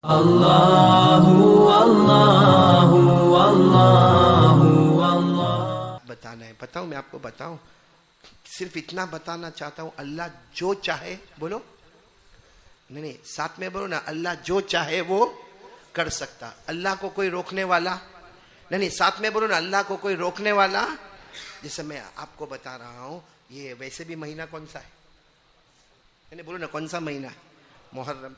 اللہ اللہ اللہ اللہ بتانا ہے. بتاؤں میں آپ کو بتاؤں, صرف اتنا بتانا چاہتا ہوں, اللہ جو چاہے بولو, نہیں ساتھ میں بولو نا, اللہ جو چاہے وہ کر سکتا. اللہ کو کوئی روکنے والا نہیں, ساتھ میں بولو نا, اللہ کو کوئی روکنے والا. جیسے میں آپ کو بتا رہا ہوں, یہ ویسے بھی مہینہ کون سا ہے, بولو نا کون سا مہینہ ہے, محرم.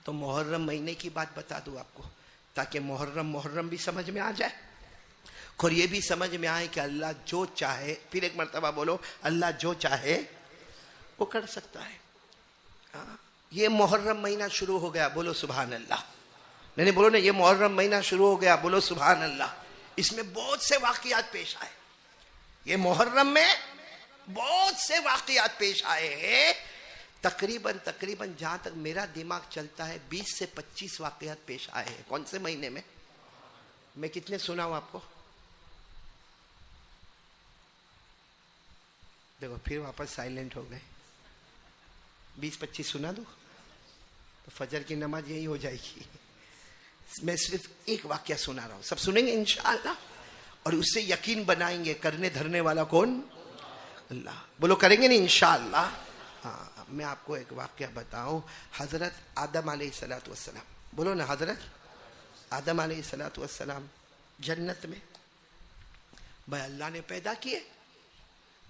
تو محرم مہینے کی بات بتا دوں آپ کو, تاکہ محرم بھی سمجھ میں آ جائے, اور یہ بھی سمجھ میں آئے کہ اللہ جو چاہے, پھر ایک مرتبہ بولو, اللہ جو چاہے وہ کر سکتا ہے. یہ محرم مہینہ شروع ہو گیا, بولو سبحان اللہ. نہیں بولو نا, یہ محرم مہینہ شروع ہو گیا, بولو سبحان اللہ. اس میں بہت سے واقعات پیش آئے, یہ محرم میں بہت سے واقعات پیش آئے ہیں. تقریباً جہاں تک میرا دماغ چلتا ہے 20 سے 25 واقعات پیش آئے ہیں. کون سے مہینے میں؟ میں کتنے سناؤں آپ کو؟ دیکھو پھر واپس سائلنٹ ہو گئے. 20-25 سنا دو تو فجر کی نماز یہی ہو جائے گی. میں صرف ایک واقعہ سنا رہا ہوں, سب سنیں گے انشاءاللہ, اور اس سے یقین بنائیں گے کرنے دھرنے والا کون؟ اللہ. بولو کریں گے نہیں انشاءاللہ. ہاں, میں آپ کو ایک واقعہ بتاؤں. حضرت آدم علیہ السلام, بولو نا, حضرت آدم علیہ السلام جنت میں بھائی اللہ نے پیدا کیے.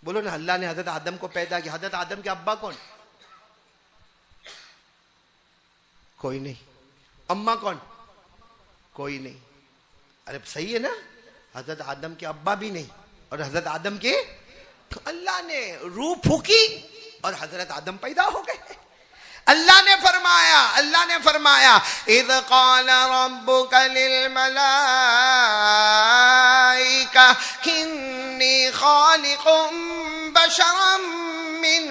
بولو نا, اللہ نے حضرت آدم کو پیدا کیا. حضرت آدم کے ابا کون؟ کوئی نہیں. اماں کون؟ کوئی نہیں. ارے صحیح ہے نا, حضرت آدم کے ابا بھی نہیں, اور حضرت آدم کے, اللہ نے روح پھونکی اور حضرت آدم پیدا ہو گئے. اللہ نے فرمایا اذ قال ربک للملائکہ انی خالق بشرا من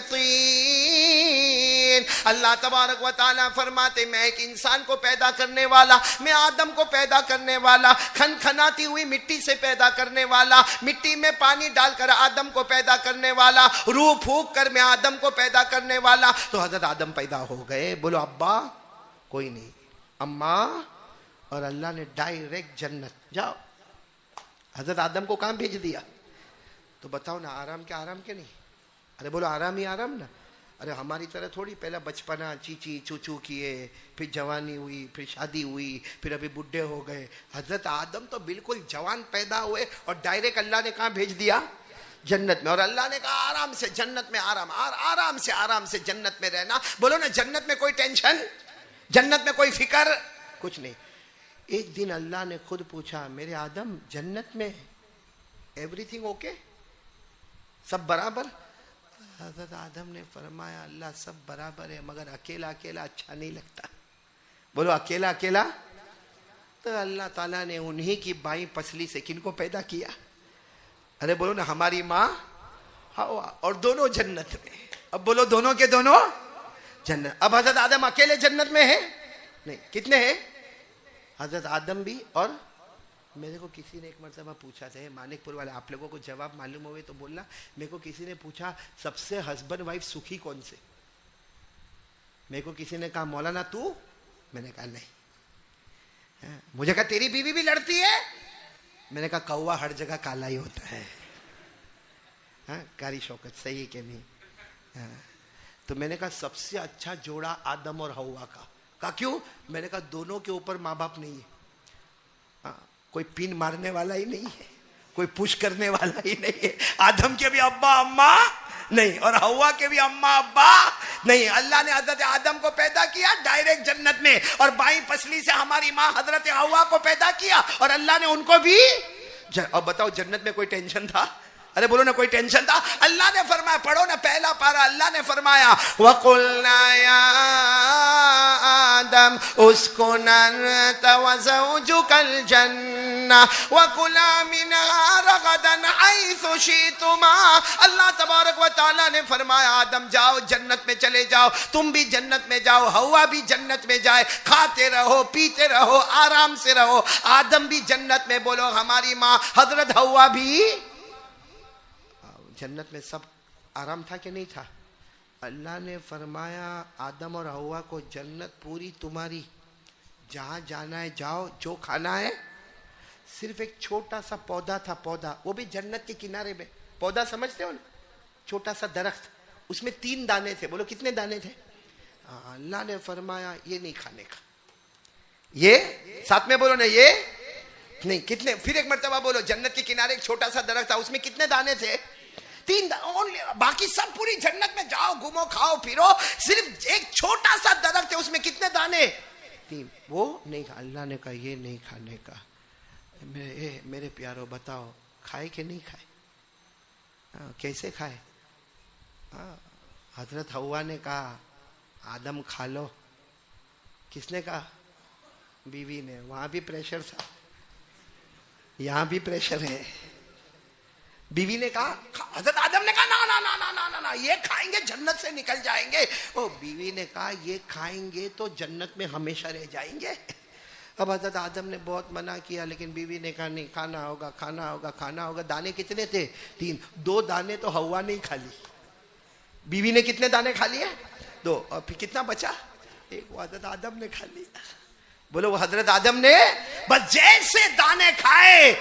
طین. اللہ تبارک و تعالی فرماتے, میں ایک انسان کو پیدا کرنے والا, میں آدم کو پیدا کرنے والا, کھنکھناتی ہوئی مٹی سے پیدا کرنے والا, مٹی میں پانی ڈال کر آدم کو پیدا کرنے والا, روح پھونک کر میں آدم کو پیدا کرنے والا. تو حضرت آدم پیدا ہو گئے. بولو ابا کوئی نہیں, اماں, اور اللہ نے ڈائریکٹ جنت جاؤ. حضرت آدم کو کہاں بھیج دیا؟ تو بتاؤ نا, آرام کے نہیں؟ ارے بولو آرام ہی آرام نا. ارے ہماری طرح تھوڑی, پہلا بچپنا چیچی چوچو کیے, پھر جوانی ہوئی, پھر شادی ہوئی, پھر ابھی بڈھے ہو گئے. حضرت آدم تو بالکل جوان پیدا ہوئے اور ڈائریکٹ اللہ نے کہاں بھیج دیا؟ جنت میں. اور اللہ نے کہا آرام سے جنت میں, آرام سے جنت میں رہنا. بولو نا, جنت میں کوئی ٹینشن, جنت میں کوئی فکر, کچھ نہیں. ایک دن اللہ نے خود پوچھا, میرے آدم جنت میں ایوری تھنگ اوکے, سب برابر؟ حضرت آدم نے فرمایا, اللہ سب برابر ہے, مگر اکیلا اچھا نہیں لگتا. بولو اکیلا. تو اللہ تعالیٰ نے انہی کی بائیں پسلی سے کن کو پیدا کیا؟ ارے بولو نا, ہماری ماں ہوا, اور دونوں جنت میں. اب بولو دونوں کے دونوں جنت. اب حضرت آدم اکیلے جنت میں ہے نہیں, کتنے ہیں؟ حضرت آدم بھی, اور میرے کو کسی نے ایک مرتبہ پوچھا تھا, مانک پور والے, آپ لوگوں کو جواب معلوم ہوئے تو بولنا. میرے کو کسی نے پوچھا سب سے ہسبینڈ وائف سکھی کون سے؟ میرے کو کسی نے کہا مولانا تو. میں نے کہا نہیں. مجھے کہا تیری بیوی بھی لڑتی ہے. میں نے کہا کوا ہر جگہ کالا ہی ہوتا ہے. کاری شوکت, صحیح ہے کہ نہیں؟ تو میں نے کہا سب سے اچھا جوڑا آدم اور حوا کا. کہا کیوں؟ میں نے کہا دونوں کے اوپر ماں باپ نہیں ہے, کوئی پین مارنے والا ہی نہیں ہے, کوئی پش کرنے والا ہی نہیں ہے. آدم کے بھی ابا اماں نہیں, اور حوا کے بھی اماں ابا نہیں. اللہ نے حضرت آدم کو پیدا کیا ڈائریکٹ جنت میں, اور بائیں پسلی سے ہماری ماں حضرت حوا کو پیدا کیا, اور اللہ نے ان کو بھی. اب بتاؤ جنت میں کوئی ٹینشن تھا؟ ارے بولو نا, کوئی ٹینشن تھا؟ اللہ نے فرمایا, پڑھو نا پہلا پارا, اللہ نے فرمایا وَقُلْنَا يَا آدَمْ اُسْكُنْ أَنْتَ وَزَوْجُكَ الْجَنَّةَ وَكُلَا مِنْهَا رَغَدًا حَيْثُ شِئْتُمَا. اللہ تبارک و تعالیٰ نے فرمایا آدم جاؤ جنت میں چلے جاؤ, تم بھی جنت میں جاؤ, حوا بھی جنت میں جائے, کھاتے رہو پیتے رہو, آرام سے رہو. آدم بھی جنت میں, بولو ہماری ماں حضرت حوا بھی جنت میں. سب آرام تھا کہ نہیں تھا؟ اللہ نے فرمایا آدم اور ہوا کو جنت پوری تمہاری، جہاں جانا ہے جاؤ، جو کھانا ہے. صرف ایک چھوٹا سا پودا تھا، پودا، وہ بھی جنت کے کنارے میں. پودا سمجھتے ہو نا، چھوٹا سا درخت، اس میں 3 دانے تھے. بولو کتنے دانے تھے؟ اللہ نے فرمایا یہ نہیں کھانے کا. یہ ساتھ میں بولو نا، یہ نہیں. کتنے؟ پھر ایک مرتبہ بولو. جنت کے کنارے ایک چھوٹا سا درخت تھا، اس میں کتنے دانے تھے؟ 3 دانے. باقی سب پوری جنت میں جاؤ گھومو کھاؤ پھرو، صرف ایک چھوٹا سا درخت ہے، اس میں کتنے دانے؟ 3. وہ نہیں کھا. اللہ نے کہا یہ نہیں کھانے کا. میرے پیارو بتاؤ کھائے کہ نہیں کھائے؟ کیسے کھائے؟ حضرت حوا نے کہا آدم کھا لو. کس نے کہا؟ بیوی نے. وہاں بھی پریشر تھا، یہاں بھی پریشر ہے. بیوی نے کہا، حضرت آدم نے کہا نا نا نا نا نا نا نا، یہ کھائیں گے جنت سے نکل جائیں گے. بیوی نے کہا یہ کھائیں گے تو جنت میں ہمیشہ رہ جائیں گے. اب حضرت آدم نے بہت منع کیا، لیکن بیوی نے کہا نہیں، کھانا ہوگا کھانا ہوگا کھانا ہوگا. دانے کتنے تھے؟ 3. 2 دانے تو ہوا نے کھا لی. بیوی نے کتنے دانے کھا لیے؟ 2. اور پھر کتنا بچا؟ 1. وہ حضرت آدم نے کھا لیا. بولو وہ حضرت آدم نے بس جیسے دانے کھائے،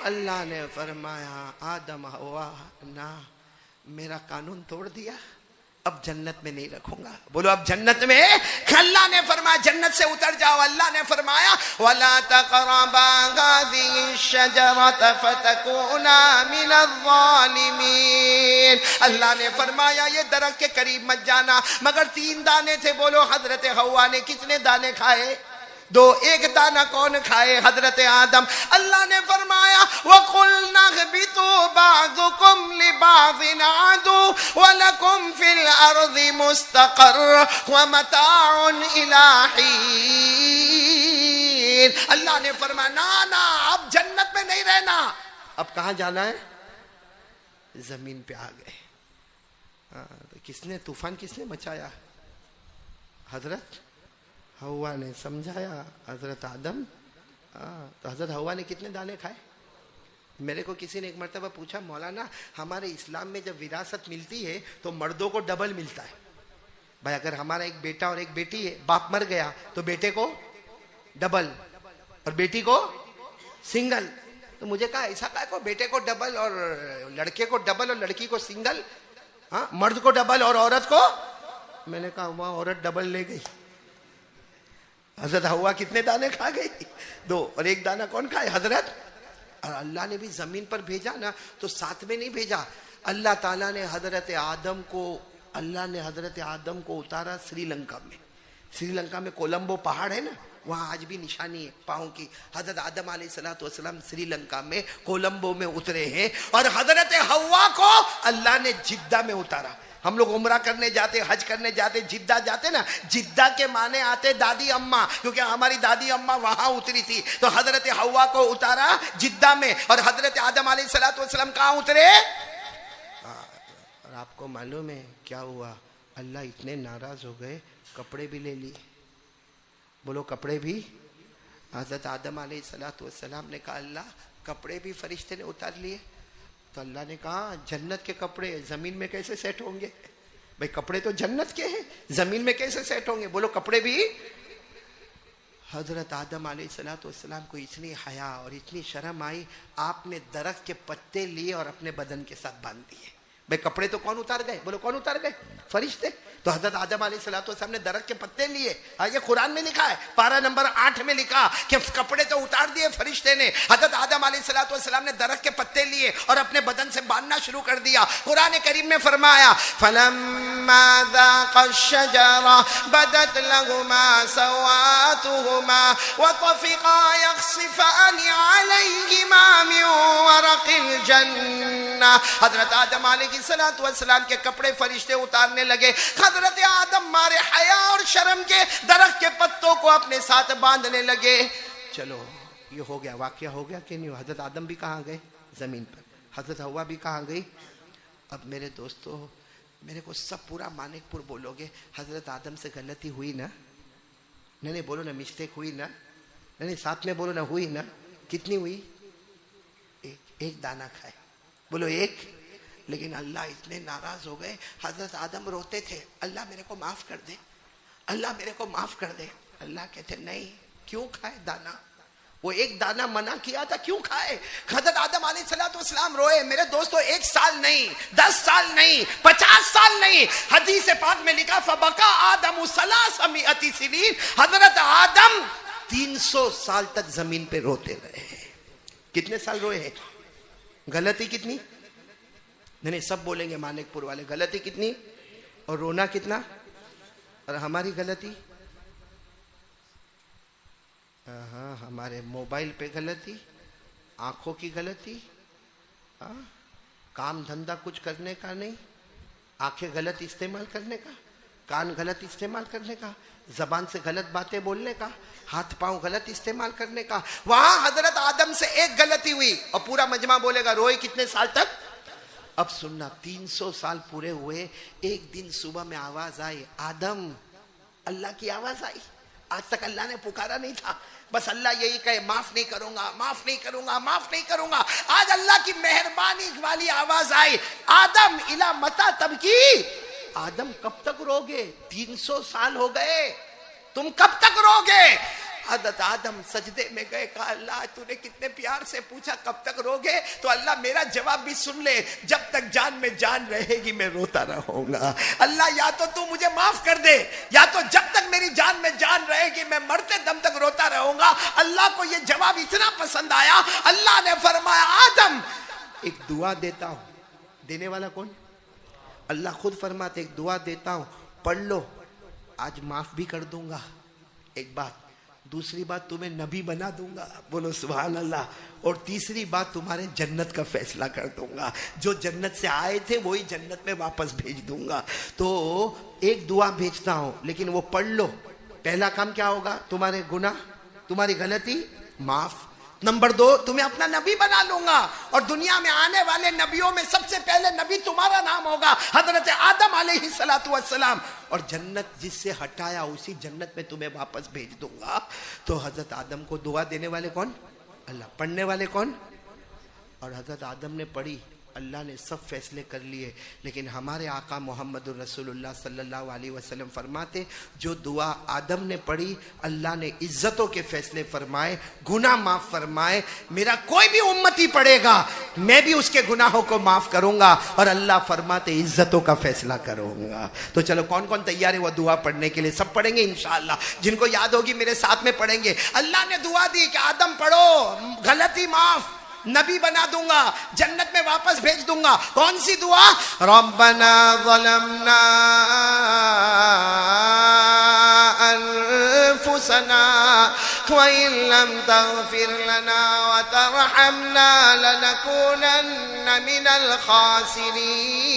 اللہ نے فرمایا آدم ہوا نا، میرا قانون توڑ دیا، اب جنت میں نہیں رکھوں گا. بولو اب جنت میں. اللہ نے فرمایا جنت سے اتر جاؤ. اللہ نے فرمایا وَلَا تَقْرَبَا هَٰذِهِ الشَّجَرَةَ فَتَكُونَا مِنَ الظَّالِمِينَ. اللہ نے فرمایا یہ درخت کے قریب مت جانا. مگر 3 دانے تھے. بولو حضرت حوا نے کتنے دانے کھائے؟ 2. 1 دانہ کون کھائے؟ حضرت آدم. اللہ نے فرمایا وَقُلْنَا اهْبِطُوا بَعْضُكُمْ لِبَعْضٍ عَدُوٌّ وَلَكُمْ فِي الْأَرْضِ مُسْتَقَرٌّ وَمَتَاعٌ إِلَىٰ حِينٍ. اللہ نے فرمایا نا اب جنت میں نہیں رہنا. اب کہاں جانا ہے؟ زمین پہ آ گئے. کس نے طوفان کس نے مچایا؟ حضرت ہوا نے. سمجھایا حضرت آدم. تو حضرت ہوا نے کتنے دانے کھائے؟ میرے کو کسی نے ایک مرتبہ پوچھا مولانا ہمارے اسلام میں جب وراثت ملتی ہے تو مردوں کو ڈبل ملتا ہے. بھائی اگر ہمارا ایک بیٹا اور ایک بیٹی ہے، باپ مر گیا تو بیٹے کو ڈبل اور بیٹی کو سنگل. تو مجھے کہا ایسا کہا کو بیٹے کو ڈبل اور لڑکے کو ڈبل اور لڑکی کو سنگل، مرد کو ڈبل اور عورت کو. میں نے کہا وہاں عورت ڈبل لے گئی. حضرت ہوا کتنے دانے کھا گئی؟ 2. اور 1 دانہ کون کھائے؟ حضرت. اور اللہ نے بھی زمین پر بھیجا نا تو ساتھ میں نہیں بھیجا. اللہ تعالیٰ نے حضرت آدم کو اتارا سری لنکا میں. سری لنکا میں کولمبو پہاڑ ہے نا، وہاں آج بھی نشانی ہے پاؤں کی. حضرت آدم علیہ السلام سری لنکا میں کولمبو میں اترے ہیں، اور حضرت ہوا کو اللہ نے جدہ میں اتارا. ہم لوگ عمرہ کرنے جاتے، حج کرنے جاتے، جدہ جاتے نا، جدہ کے معنی آتے دادی اماں، کیونکہ ہماری دادی اماں وہاں اتری تھی. تو حضرت ہوا کو اتارا جدہ میں، اور حضرت آدم علیہ السلام کہاں اترے؟ اور آپ کو معلوم ہے کیا ہوا؟ اللہ اتنے ناراض ہو گئے، کپڑے بھی لے لیے. بولو کپڑے بھی. حضرت آدم علیہ السلام نے کہا اللہ کپڑے بھی فرشتے نے اتار لیے. تو اللہ نے کہا جنت کے کپڑے زمین میں کیسے سیٹ ہوں گے؟ بھائی کپڑے تو جنت کے ہیں، زمین میں کیسے سیٹ ہوں گے؟ بولو کپڑے بھی. حضرت آدم علیہ السلام کو اتنی حیا اور اتنی شرم آئی، آپ نے درخت کے پتے لیے اور اپنے بدن کے ساتھ باندھ دیے. بھائی کپڑے تو کون اتار گئے؟ بولو کون اتار گئے؟ فرشتے. تو حضرت آدم علیہ السلام نے درخت کے پتے لیے. یہ قرآن میں لکھا ہے، پارہ نمبر 8 میں لکھا کہ کپڑے تو اتار دیے فرشتے نے. حضرت آدم علیہ السلام نے درخت کے پتے لیے اور اپنے بدن سے باندھنا شروع کر دیا. قرآن کریم میں فرمایا فَلَمَّا ذَاقَا الشَّجَرَةَ بَدَتْ لَهُمَا سَوْآتُهُمَا وَطَفِقَا يَخْصِفَانِ عَلَيْهِمَا مِنْ وَرَقِ الْجَنَّةِ. حضرت آدم علیہ السلام کے کپڑے فرشتے اتارنے لگے. حضرت آدم مارے حیا اور شرم کے درخت کے پتوں کو اپنے ساتھ باندھنے لگے. چلو یہ ہو گیا، واقعہ ہو گیا کہ نہیں؟ حضرت آدم بھی کہاں گئے؟ زمین پر. حضرت ہوا بھی کہاں گئی؟ اب میرے دوستو میرے کو سب پورا مانک پور بولو گے حضرت آدم سے غلطی ہوئی نا؟ نہیں بولو نا مسٹیک ہوئی نا؟ نہیں ساتھ میں بولو نا ہوئی نا؟ کتنی ہوئی؟ ایک دانہ کھائے. بولو ایک لیکن اللہ اتنے ناراض ہو گئے. حضرت آدم روتے تھے, اللہ میرے کو معاف کر دے, اللہ میرے کو معاف کر دے. اللہ کہتے نہیں, کیوں کھائے دانا, وہ ایک دانا منع کیا تھا, کیوں کھائے. حضرت آدم علیہ السلام روئے. میرے دوستو 1 سال نہیں, 10 سال نہیں, 50 سال نہیں, حدیث پاک میں لکھا فبکا آدم 300 سنین. حضرت آدم 300 سال تک زمین پہ روتے رہے. کتنے سال روئے ہیں؟ غلطی کتنی؟ نہیں سب بولیں گے مانک پور والے, غلطی کتنی اور رونا کتنا. اور ہماری غلطی, ہاں ہمارے موبائل پہ غلطی, آنکھوں کی غلطی, کام دھندا کچھ کرنے کا نہیں, آنکھیں غلط استعمال کرنے کا, کان غلط استعمال کرنے کا, زبان سے غلط باتیں بولنے کا, ہاتھ پاؤں غلط استعمال کرنے کا. وہاں حضرت آدم سے ایک غلطی ہوئی اور پورا مجمع بولے گا روئے کتنے سال تک. اب سننا, 300 سال پورے ہوئے. ایک دن صبح میں آواز آئی, آدم. اللہ کی آواز آئی. آج تک اللہ نے پکارا نہیں تھا, بس اللہ یہی کہے معاف نہیں کروں گا, معاف نہیں کروں گا, معاف نہیں کروں گا. آج اللہ کی مہربانی والی آواز آئی, آدم الا متا تبکی. آدم کب تک روگے, 300 سال ہو گئے, تم کب تک روگے. حضرت آدم سجدے میں گئے, کہا اللہ تو نے کتنے پیار سے پوچھا کب تک روگے, تو اللہ میرا جواب بھی سن لے, جب تک جان میں جان رہے گی میں روتا رہوں گا. اللہ یا تو مجھے معاف کر دے, یا تو جب تک میری جان میں جان رہے گی میں مرتے دم تک روتا رہوں گا. اللہ کو یہ جواب اتنا پسند آیا, اللہ نے فرمایا آدم ایک دعا دیتا ہوں. دینے والا کون؟ اللہ خود فرماتے ایک دعا دیتا ہوں, پڑھ لو, آج معاف بھی کر دوں گا. ایک بات, دوسری بات تمہیں نبی بنا دوں گا, بولو سبحان اللہ. اور تیسری بات تمہارے جنت کا فیصلہ کر دوں گا, جو جنت سے آئے تھے وہی جنت میں واپس بھیج دوں گا. تو ایک دعا بھیجتا ہوں لیکن وہ پڑھ لو. پہلا کام کیا ہوگا, تمہارے گناہ تمہاری غلطی معاف. نمبر 2, تمہیں اپنا نبی بنا لوں گا, اور دنیا میں آنے والے نبیوں میں سب سے پہلے نبی تمہارا نام ہوگا, حضرت آدم علیہ السلام. اور جنت جس سے ہٹایا اسی جنت میں تمہیں واپس بھیج دوں گا. تو حضرت آدم کو دعا دینے والے کون؟ اللہ. پڑھنے والے کون؟ اور حضرت آدم نے پڑھی, اللہ نے سب فیصلے کر لیے. لیکن ہمارے آقا محمد الرسول اللہ صلی اللہ علیہ وسلم فرماتے جو دعا آدم نے پڑھی اللہ نے عزتوں کے فیصلے فرمائے, گناہ معاف فرمائے. میرا کوئی بھی امتی پڑھے گا میں بھی اس کے گناہوں کو معاف کروں گا, اور اللہ فرماتے عزتوں کا فیصلہ کروں گا. تو چلو کون کون تیار ہے وہ دعا پڑھنے کے لیے؟ سب پڑھیں گے انشاءاللہ, جن کو یاد ہوگی میرے ساتھ میں پڑھیں گے. اللہ نے دعا دی کہ آدم پڑھو, غلطی معاف, نبی بنا دوں گا, جنت میں واپس بھیج دوں گا. کون سی دعا؟ ربنا ظلمنا انفسنا وان لم تغفر لنا وترحمنا لنكونن من الخاسرین.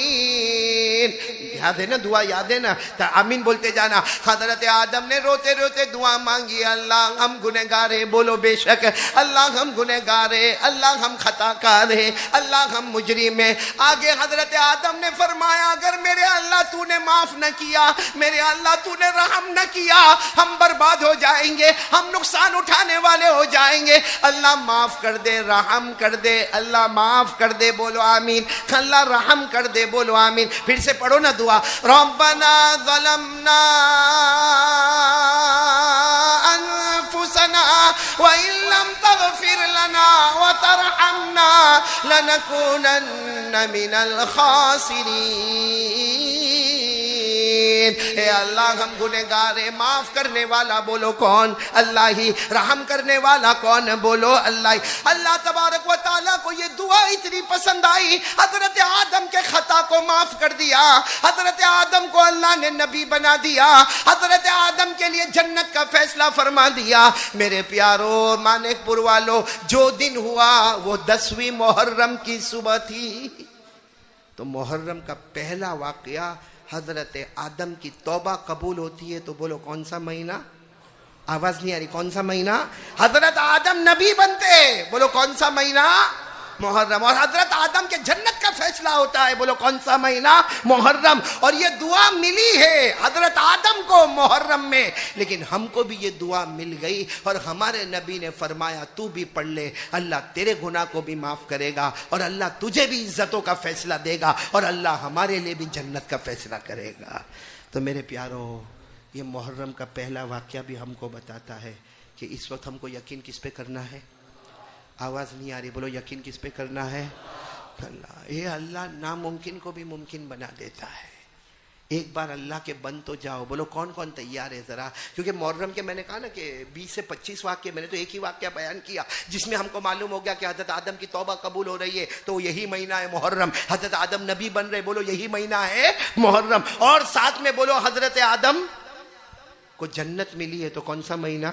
یاد ہے نا دعا, یاد ہے نا, آمین بولتے جانا. حضرت آدم نے روتے روتے دعا مانگی, اللہ ہم گنہگار ہیں, بولو بے شک, اللہ ہم گنہگار ہیں, اللہ ہم خطا کار ہیں, اللہ ہم مجرم ہیں. آگے حضرت آدم نے فرمایا اگر میرے اللہ تو نے معاف نہ کیا, میرے اللہ تو نے رحم نہ کیا, ہم برباد ہو جائیں گے, ہم نقصان اٹھانے والے ہو جائیں گے. اللہ معاف کر دے, رحم کر دے, اللہ معاف کر دے, بولو آمین. اللہ رحم کر دے, بولو آمین. پھر سے پڑھو نا دعا, ربنا ظلمنا انفسنا وان لم تغفر لنا وترحمنا لنكونن من الخاسرین. اے اللہ ہم گنہگار ہیں, معاف کرنے والا بولو کون؟ اللہ ہی. رحم کرنے والا کون؟ بولو اللہ ہی. اللہ تبارک و تعالیٰ کو یہ دعا اتنی پسند آئی, حضرت آدم کے خطا کو معاف کر دیا, حضرت آدم کو اللہ نے نبی بنا دیا, حضرت آدم کے لیے جنت کا فیصلہ فرما دیا. میرے پیارو مانک پور والو, جو دن ہوا وہ 10ویں محرم کی صبح تھی. تو محرم کا پہلا واقعہ حضرت آدم کی توبہ قبول ہوتی ہے. تو بولو کون سا مہینہ؟ آواز نہیں آ رہی, کون سا مہینہ؟ حضرت آدم نبی بنتے, بولو کون سا مہینہ؟ محرم. اور حضرت آدم کے جنت کا فیصلہ فیصلہ ہوتا ہے. بولو کون سا مہینہ؟ محرم. اور یہ دعا ملی ہے حضرت آدم کو محرم میں, لیکن ہم کو بھی یہ دعا مل گئی اور ہمارے نبی نے فرمایا تو بھی پڑھ لے, اللہ تیرے گناہ کو بھی معاف کرے گا اور اللہ تجھے بھی عزتوں کا فیصلہ دے گا اور اللہ ہمارے لیے بھی جنت کا فیصلہ کرے گا. تو میرے پیارو, یہ محرم کا پہلا واقعہ بھی ہم کو بتاتا ہے کہ اس وقت ہم کو یقین کس پہ کرنا ہے. آواز نہیں آ رہی, بولو یقین کس پہ کرنا ہے؟ اللہ. یہ اللہ ناممکن کو بھی ممکن بنا دیتا ہے. ایک بار اللہ کے بن تو جاؤ. بولو کون کون تیار ہے ذرا, کیونکہ محرم کے میں نے کہا نا کہ 20 سے 25 واقعے, میں نے تو ایک ہی واقعہ بیان کیا جس میں ہم کو معلوم ہو گیا کہ حضرت آدم کی توبہ قبول ہو رہی ہے, تو یہی مہینہ ہے محرم. حضرت آدم نبی بن رہے, بولو یہی مہینہ ہے محرم. اور ساتھ میں بولو حضرت آدم کو جنت ملی ہے, تو کون سا مہینہ؟